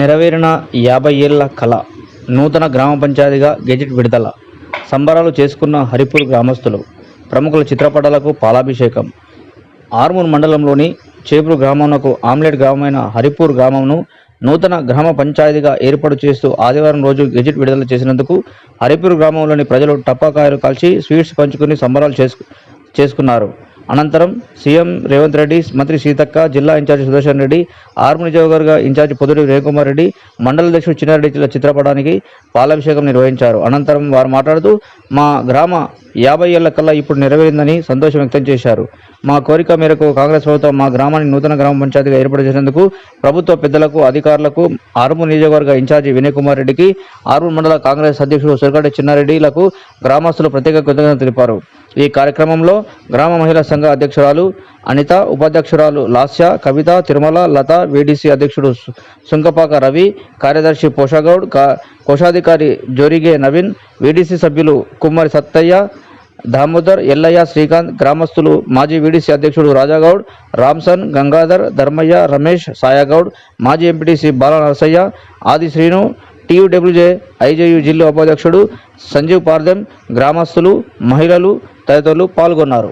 నెరవేరిన 50 ఏళ్ల కళ. నూతన గ్రామ పంచాయతీగా గెజిట్ విడుదల. సంబరాలు చేసుకున్న హరిపూర్ గ్రామస్తులు. ప్రముఖుల చిత్రపటాలకు పాలాభిషేకం. ఆర్మూర్ మండలంలోని చేబ్రు గ్రామంకు ఆమ్లెట్ గ్రామమైన హరిపూర్ గ్రామంను నూతన గ్రామ పంచాయతీగా ఏర్పాటు చేస్తూ ఆదివారం రోజు గెజిట్ విడుదల చేసినందుకు హరిపూర్ గ్రామంలోని ప్రజలు టపాకాయలు కాల్చి స్వీట్స్ పంచుకుని సంబరాలు చేసుకున్నారు. అనంతరం సీఎం రేవంత్ రెడ్డి, మంత్రి సీతక్క, జిల్లా ఇన్ఛార్జి సుదర్శన్ రెడ్డి, ఆర్మూర్ నియోజకవర్గ ఇన్ఛార్జి పొద్దుటూరి రేవకుమార్ రెడ్డి, మండల అధ్యక్షుడు చిన్నారెడ్డి చిత్రపటానికి పాలాభిషేకం నిర్వహించారు. అనంతరం వారు మాట్లాడుతూ మా గ్రామ 50 ఏళ్ల కల్లా ఇప్పుడు నెరవేరిందని సంతోషం వ్యక్తం చేశారు. మా కోరిక మేరకు కాంగ్రెస్ ప్రభుత్వం మా గ్రామాన్ని నూతన గ్రామ పంచాయతీగా ఏర్పాటు చేసినందుకు ప్రభుత్వ పెద్దలకు, అధికారులకు, ఆర్మూర్ నియోజకవర్గ ఇన్ఛార్జి వినయ్ కుమార్ రెడ్డికి, ఆర్మూర్ మండల కాంగ్రెస్ అధ్యక్షుడు సురకటి చిన్నారెడ్డిలకు గ్రామస్తులు ప్రత్యేక కృతజ్ఞతలు తెలిపారు. ఈ కార్యక్రమంలో గ్రామ మహిళా సంఘ అధ్యక్షురాలు అనిత, ఉపాధ్యక్షురాలు లాస్య, కవిత, తిరుమల, లత, వీడీసీ అధ్యక్షుడు సుంకపాక రవి, కార్యదర్శి పోషాగౌడ్, కోశాధికారి జోరిగే నవీన్, వీడీసీ సభ్యులు కుమ్మరి సత్తయ్య, దామోదర్, ఎల్లయ్య, శ్రీకాంత్, గ్రామస్తులు మాజీ వీడీసీ అధ్యక్షుడు రాజాగౌడ్, రామ్సన్, గంగాధర్, ధర్మయ్య, రమేష్, సాయాగౌడ్, మాజీ ఎంపీటీసీ బాల నరసయ్య, ఆది శ్రీను, టీయూడబ్ల్యూజే ఐజేయు జిల్లా ఉపాధ్యక్షుడు సంజీవ్ పార్దెం, గ్రామస్తులు, మహిళలు తదితరులు పాల్గొన్నారు.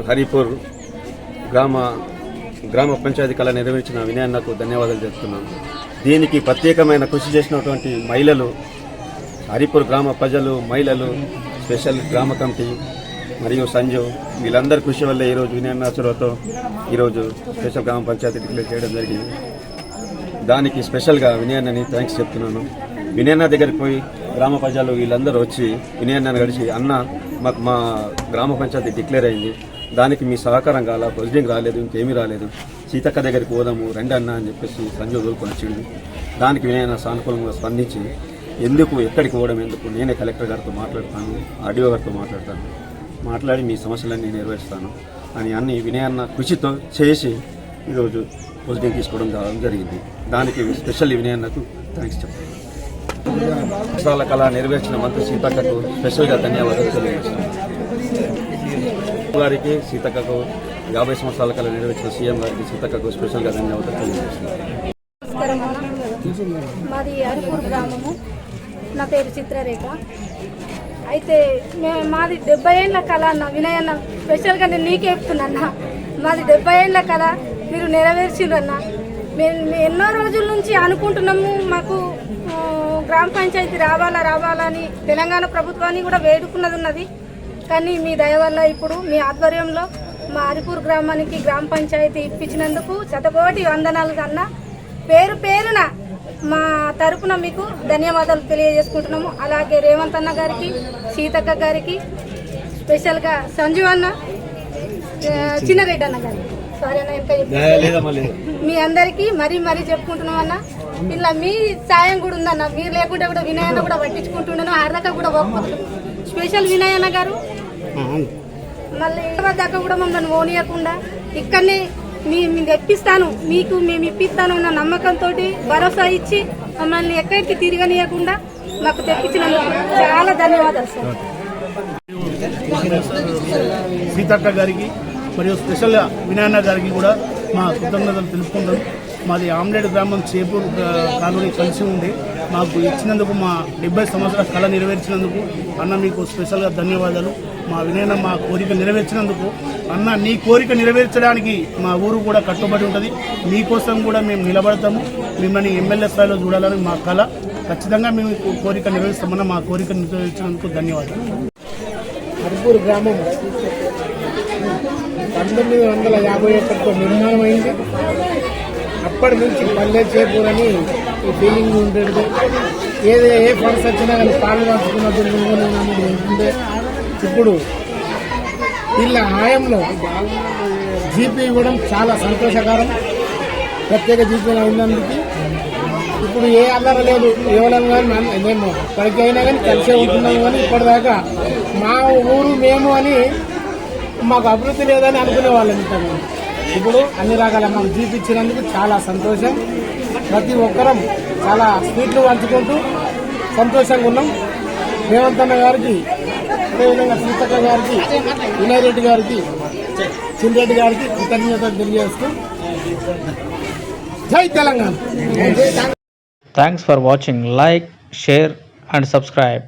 హరిపూర్ గ్రామ పంచాయతీ కళ నెరవేర్చిన వినయన్నకు ధన్యవాదాలు చెప్తున్నాను. దీనికి ప్రత్యేకమైన కృషి చేసినటువంటి మహిళలు, హరిపూర్ గ్రామ ప్రజలు, మహిళలు, స్పెషల్ గ్రామ కమిటీ మరియు సంజు, వీళ్ళందరి కృషి వల్ల ఈరోజు వినయన్న చొరవతో ఈరోజు స్పెషల్ గ్రామ పంచాయతీ డిక్లేర్ చేయడం జరిగింది. దానికి స్పెషల్గా వినయన్నని థ్యాంక్స్ చెప్తున్నాను. వినయన్న దగ్గరికి పోయి గ్రామ ప్రజలు వీళ్ళందరూ వచ్చి వినయన్నని కలిసి, అన్న మాకు మా గ్రామ పంచాయతీ డిక్లేర్ అయింది, దానికి మీ సహకారం కాల, ప్రొసీడింగ్ రాలేదు, ఇంకేమీ రాలేదు, సీతక్క దగ్గరికి పోదాము రండి అన్న అని చెప్పేసి సంజయ్ దొరుకుని వచ్చింది. దానికి వినయన్న సానుకూలంగా స్పందించి ఎందుకు ఎక్కడికి పోవడం ఎందుకు, నేనే కలెక్టర్ గారితో మాట్లాడతాను, ఆర్డీఓ గారితో మాట్లాడి మీ సమస్యలన్నీ నెరవేరుస్తాను అని అన్ని వినయన్న కృషితో చేసి ఈరోజు ప్రొసీడింగ్ తీసుకోవడం జరిగింది. దానికి స్పెషల్ వినయన్నకు థ్యాంక్స్ చెప్తాను. సంవత్సరాల కళ నెరవేర్చిన మంత్రి సీతక్కకు స్పెషల్గా ధన్యవాదాలు తెలియజేస్తాను. గారికి, సీతక్కకు 50 సంవత్సరాల కళ నెరవేర్చిన సీఎం గారికి, సీతక్కకు స్పెషల్గా ధన్యవాదాలు తెలియజేస్తున్నాను. మాది హరిపూర్ గ్రామము. నా పేరు చిత్రరేఖ. అయితే మాది 70 ఏళ్ళ కళ అన్న వినయన్న, స్పెషల్గా నేను నీకే చెప్తున్నా, మాది 70 ఏళ్ళ కళ మీరు నెరవేర్చిండ్రన్న. మేము ఎన్నో రోజుల నుంచి అనుకుంటున్నాము, మాకు గ్రామ పంచాయతీ రావాలని తెలంగాణ ప్రభుత్వాన్ని కూడా వేడుకున్నది ఉన్నది. కానీ మీ దయ వల్ల ఇప్పుడు మీ ఆధ్వర్యంలో మా హరిపూర్ గ్రామానికి గ్రామ పంచాయతీ ఇప్పించినందుకు శతకోటి వందనాలు కన్నా పేరున మా తరపున మీకు ధన్యవాదాలు తెలియజేసుకుంటున్నాము. అలాగే రేవంత్ అన్న గారికి, సీతక్క గారికి, స్పెషల్గా సంజీవ్ అన్న, చిన్నారెడ్డి అన్న గారికి, సారీ అన్న ఇంకా మీ అందరికీ మరీ చెప్పుకుంటున్నాం అన్న. ఇలా మీ సాయం కూడా ఉందన్న, మీరు లేకుంటే కూడా వినయన్న కూడా పట్టించుకుంటుండను, అర్రక కూడా పోకపోతున్నాను. స్పెషల్ వినయన్న గారు మళ్ళీ హైదరాబాద్ దాకా కూడా మమ్మల్ని పోనీయకుండా ఇక్కడనే మేము తెప్పిస్తాను మీకు మేము ఇప్పిస్తాను అన్న నమ్మకంతో భరోసా ఇచ్చి మమ్మల్ని ఎక్కడికి తిరగనీయకుండా మాకు తెప్పించినందుకు చాలా ధన్యవాదాలు సార్. సీతక్క గారికి మరియు స్పెషల్ వినాయన్న గారికి కూడా మా కృతజ్ఞతలు తెలుపుకుంటాం. మాది ఆమ్లెట్ గ్రామం చేపూర్ కాలనీ కలిసి ఉంది. మాకు ఇచ్చినందుకు మా 70 సంవత్సరాల కళ నెరవేర్చినందుకు అన్న మీకు స్పెషల్గా ధన్యవాదాలు. మా వినయన మా కోరిక నెరవేర్చినందుకు అన్న నీ కోరిక నెరవేర్చడానికి మా ఊరు కూడా కట్టుబడి ఉంటుంది. మీకోసం కూడా మేము నిలబడతాము. మిమ్మల్ని ఎమ్మెల్యే స్థాయిలో చూడాలని మా కళ. ఖచ్చితంగా మేము కోరిక నెరవేరుస్తామన్న మా కోరిక నెరవేర్చినందుకు ధన్యవాదాలు. హరిపూర్ గ్రామం 1951లో నిర్మాణమైంది. అప్పటి నుంచి పల్లె చేపూర్ అని ఈ ఫీలింగ్ ఉండేది. ఏ ఫండ్స్ వచ్చినా కానీ పాలు పంచుకున్నది ఉంటుండే. ఇప్పుడు వీళ్ళ హాయంలో జీపీ ఇవ్వడం చాలా సంతోషకరం. ప్రత్యేక జీపీ అయినందుకు ఇప్పుడు ఏ అల్లర లేదు. కేవలం కానీ మేము పనికి అయినా కానీ కలిసే ఉంటున్నాము. కానీ ఇప్పటిదాకా మా ఊరు మేము అని మాకు అభివృద్ధి లేదని అనుకునే వాళ్ళం. ఇప్పుడు అన్ని రకాల మాకు జీపీ ఇచ్చినందుకు చాలా సంతోషం. ప్రతి ఒక్కరం చాలా స్వీట్లు పంచుకుంటూ సంతోషంగా ఉన్నాం. రేవంత్ అన్న గారికి, అదేవిధంగా సీతక్క గారికి, వినయ్ రెడ్డి గారికి, చిన్రెడ్డి గారికి కృతజ్ఞతలు తెలియజేస్తూ జై Telangana. Thanks for watching. Like, share and subscribe.